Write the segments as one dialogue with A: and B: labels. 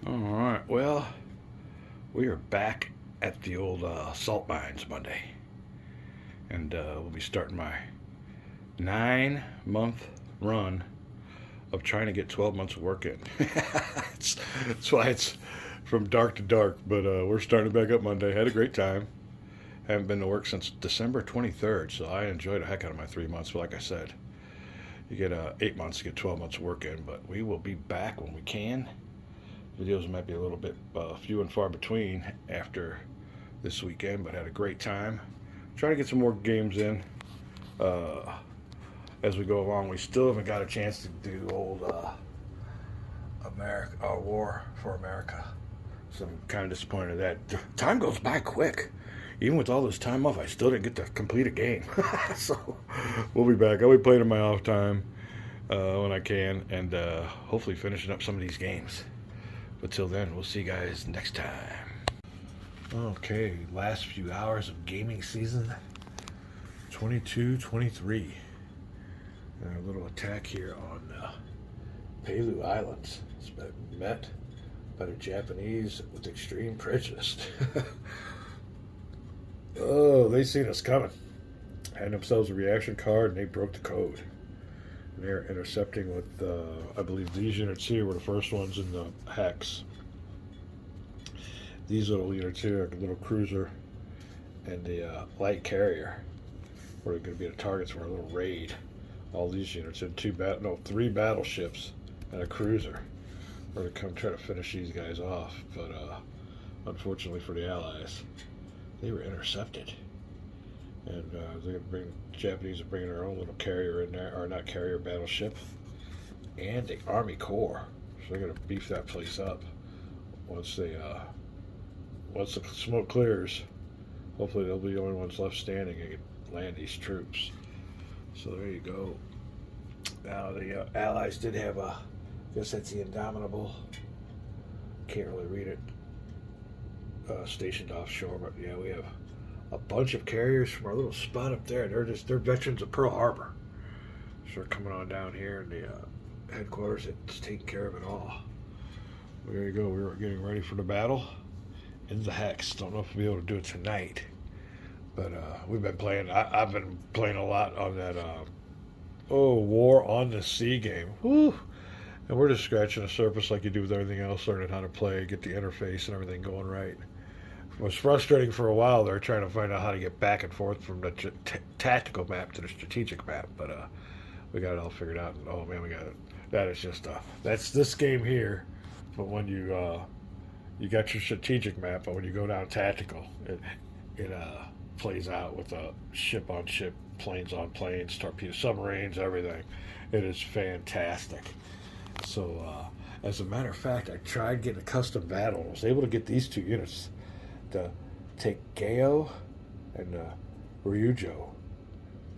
A: All right. Well, we are back at the old salt mines Monday, and we'll be starting my 9-month run of trying to get 12 months of work in. That's why it's from dark to dark, but we're starting back up Monday. Had a great time. Haven't been to work since December 23rd, so I enjoyed a heck out of my 3 months. But like I said, you get 8 months to get 12 months of work in, but we will be back when we can. Videos might be a little bit few and far between after this weekend, but had a great time. Trying to get some more games in as we go along. We still haven't got a chance to do old War for America. So I'm kind of disappointed at that. Time goes by quick. Even with all this time off, I still didn't get to complete a game. So we'll be back. I'll be playing in my off time when I can, and hopefully finishing up some of these games. But till then, we'll see you guys next time. Okay, last few hours of gaming season 22-23. A little attack here on Palau Islands. It's been met by the Japanese with extreme prejudice. Oh, they seen us coming. Had themselves a reaction card and they broke the code. And they're intercepting with, I believe these units here were the first ones in the hex. These little units here, the little cruiser and the light carrier, were going to be the targets for a little raid. All these units and three battleships and a cruiser were to come try to finish these guys off. But unfortunately for the Allies, they were intercepted. And Japanese are bringing their own little carrier in there, or not carrier, battleship, and the Army Corps. So they're going to beef that place up once the smoke clears. Hopefully they'll be the only ones left standing and can land these troops. So there you go. Now the Allies did have I guess that's the Indomitable. Can't really read it. Stationed offshore, but yeah, we have a bunch of carriers from our little spot up there. They're veterans of Pearl Harbor. So they're coming on down here in the headquarters. It's taking care of it all. There you go. We're getting ready for the battle in the hex. Don't know if we'll be able to do it tonight, but we've been playing. I've been playing a lot on that War on the Sea game. Woo! And we're just scratching the surface like you do with everything else, learning how to play, get the interface and everything going right. It was frustrating for a while there, trying to find out how to get back and forth from the tactical map to the strategic map, but we got it all figured out. And, oh man, we got it. That is just that's this game here. But when you got your strategic map, but when you go down tactical, it plays out with a ship on ship, planes on planes, torpedo submarines, everything. It is fantastic. So, as a matter of fact, I tried getting a custom battle. I was able to get these two units to take Geo and Ryujo.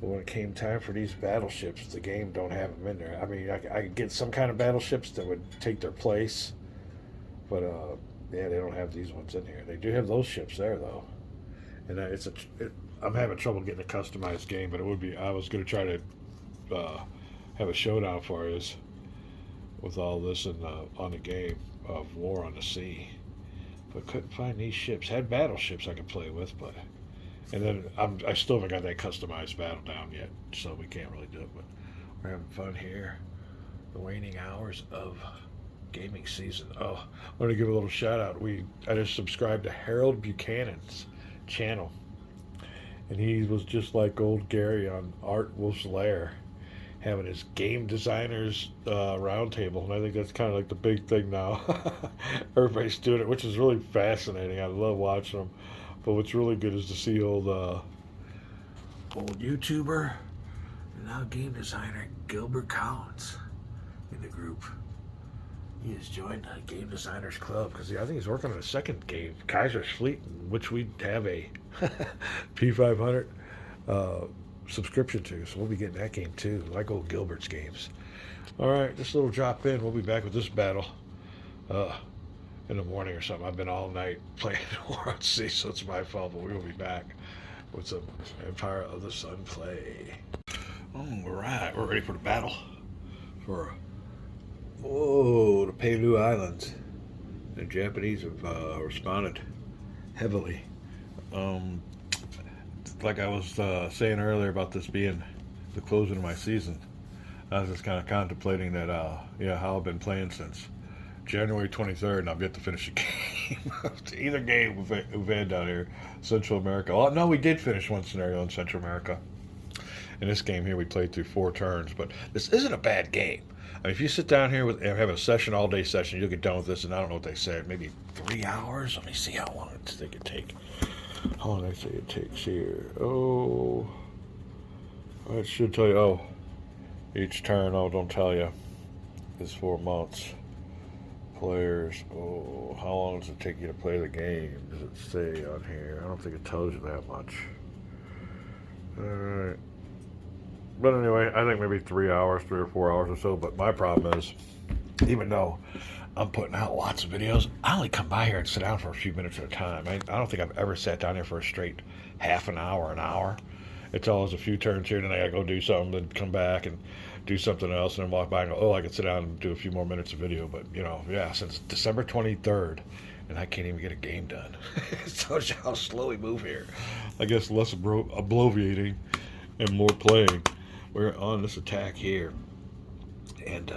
A: But when it came time for these battleships, the game don't have them in there. I mean, I could get some kind of battleships that would take their place, but yeah, they don't have these ones in here. They do have those ships there, though. And I'm having trouble getting a customized game, but I was going to try to have a showdown for us with all this on the game of War on the Sea, but couldn't find these ships. Had battleships I could play with, but and then I still haven't got that customized battle down yet, so we can't really do it. But we're having fun here. The waning hours of gaming season. Oh, I want to give a little shout out. I just subscribed to Harold Buchanan's channel, and he was just like old Gary on Art Wolf's Lair, having his game designers roundtable, and I think that's kind of like the big thing now. Everybody's doing it, which is really fascinating. I love watching them. But what's really good is to see old YouTuber and now game designer Gilbert Collins in the group. He has joined the Game Designers Club because I think he's working on a second game, Kaiser's Fleet, in which we have a P500 subscription to, so we'll be getting that game too, like old Gilbert's games. All right, this little drop in. We'll be back with this battle in the morning or something. I've been all night playing War on Sea, so it's my fault, but we will be back with some Empire of the Sun play. All right, we're ready for the battle for the Palau Islands. The Japanese have responded heavily. Like I was saying earlier about this being the closing of my season, I was just kind of contemplating that, how I've been playing since January 23rd, and I've yet to finish a game. Either game we've had down here, Central America. Oh, no, we did finish one scenario in Central America. In this game here, we played through 4 turns, but this isn't a bad game. I mean, if you sit down here and have a session, all-day session, you'll get done with this, and I don't know what they said, maybe 3 hours? Let me see how long it could take. How long did I say it takes here? Oh, it should tell you. Oh, each turn, don't tell you, is 4 months. Players, how long does it take you to play the game? Does it say on here? I don't think it tells you that much. Alright. But anyway, I think maybe 3 hours, 3 or 4 hours or so. But my problem is, even though I'm putting out lots of videos, I only come by here and sit down for a few minutes at a time. I don't think I've ever sat down here for a straight half an hour. It's always a few turns here, then I gotta go do something, then come back and do something else, and then walk by and go, I can sit down and do a few more minutes of video. But, since December 23rd, and I can't even get a game done. It tells you how slow we move here. I guess less bloviating and more playing. We're on this attack here, and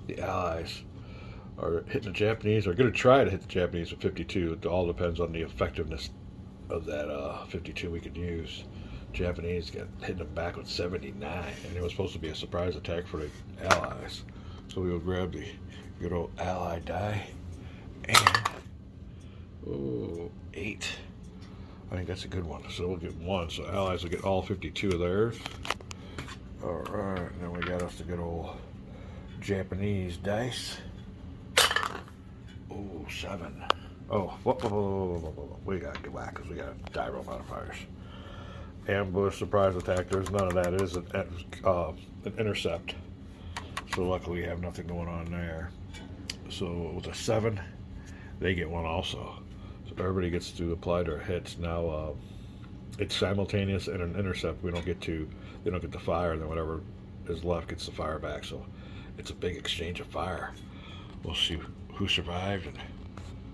A: the Allies are hitting the Japanese. Are going to try to hit the Japanese with 52. It all depends on the effectiveness of that 52 we can use. Japanese got hitting them back with 79, and it was supposed to be a surprise attack for the Allies. So we will grab the good old Ally die, and 8. I think that's a good one. So we'll get 1. So Allies will get all 52 of theirs. Alright, and then we got us the good old Japanese dice. 7. We got to get back because we got die roll modifiers. Ambush, surprise attack, there's none of that. It is an intercept. So luckily we have nothing going on there. So with a 7, they get 1 also. So everybody gets to apply their hits. Now it's simultaneous and an intercept. They don't get to fire, and then whatever is left gets the fire back. So it's a big exchange of fire. We'll see who survived and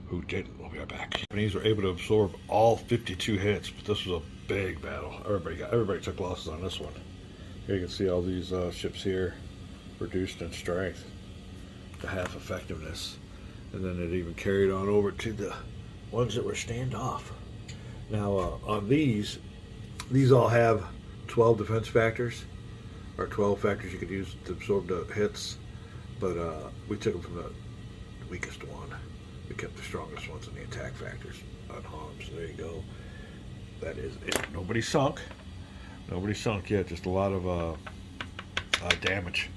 A: who didn't. We'll be right back. Japanese were able to absorb all 52 hits, but this was a big battle. Everybody took losses on this one. Here you can see all these ships here reduced in strength to half effectiveness, and then it even carried on over to the ones that were standoff. Now on these all have 12 defense factors, or 12 factors you could use to absorb the hits, but we took them from the weakest one. We kept the strongest ones in the attack factors unharmed. So there you go. That is it. Nobody sunk yet. Just a lot of damage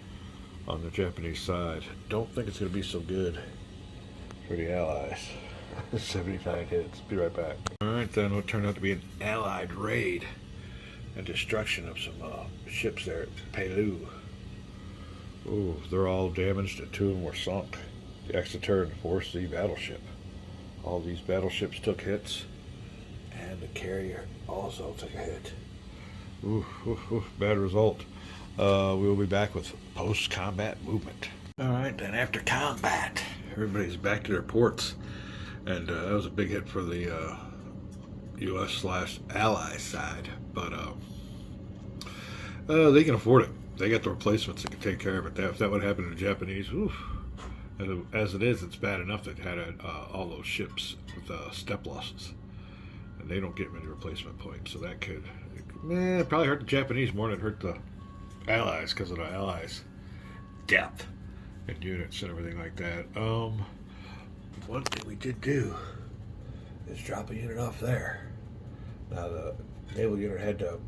A: on the Japanese side. Don't think it's going to be so good for the Allies. 79 hits. Be right back. Alright, then what turned out to be an Allied raid and destruction of some ships there at Palau. They're all damaged and 2 of them were sunk. The Exeter and the 4th Sea battleship. All these battleships took hits, and the carrier also took a hit. Bad result. We will be back with post-combat movement. Alright, then after combat, everybody's back to their ports. And that was a big hit for the US/Ally side. But they can afford it. They got the replacements that can take care of it. If that would happen to the Japanese, and as it is, it's bad enough they've had all those ships with step losses. And they don't get many replacement points. So that could probably hurt the Japanese more than it hurt the Allies, because of the Allies' depth and units and everything like that. One thing we did do is drop a unit off there. Now the naval unit had to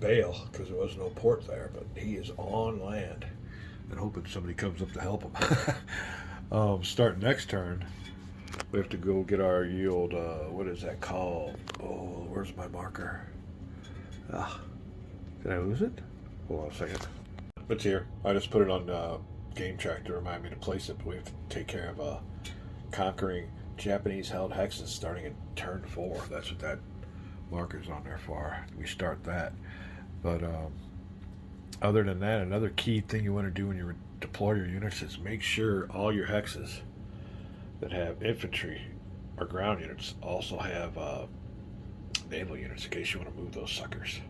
A: bail because there was no port there, but he is on land and hoping somebody comes up to help him. Start next turn, we have to go get our yield. What is that called? Where's my marker? Did I lose it? Hold on a second. It's here. I just put it on game track to remind me to place it, but we have to take care of conquering Japanese-held hexes starting in turn 4. That's what that marker's on there for. We start that. But other than that, another key thing you want to do when you deploy your units is make sure all your hexes that have infantry or ground units also have naval units in case you want to move those suckers.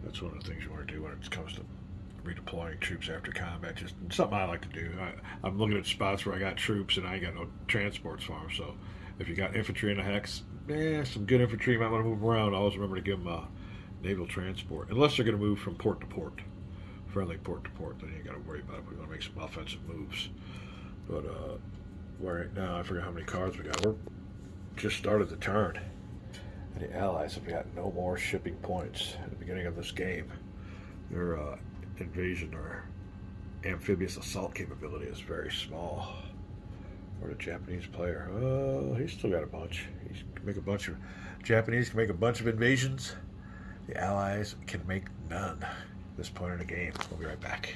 A: That's one of the things you want to do when it comes to redeploying troops after combat. Just something I like to do. I'm looking at spots where I got troops and I ain't got no transports for them. So if you got infantry in the hex, some good infantry you might want to move around. Always remember to give them naval transport, unless they're going to move from port to port, friendly port to port. Then you got to worry about it. We want to make some offensive moves. But right now, I forget how many cards we got. We're just started the turn. And the Allies have got no more shipping points at the beginning of this game. Their invasion or amphibious assault capability is very small. Or the Japanese player, oh, he's still got a bunch. He can make a bunch of Japanese can make a bunch of invasions. The Allies can make none at this point in the game. We'll be right back.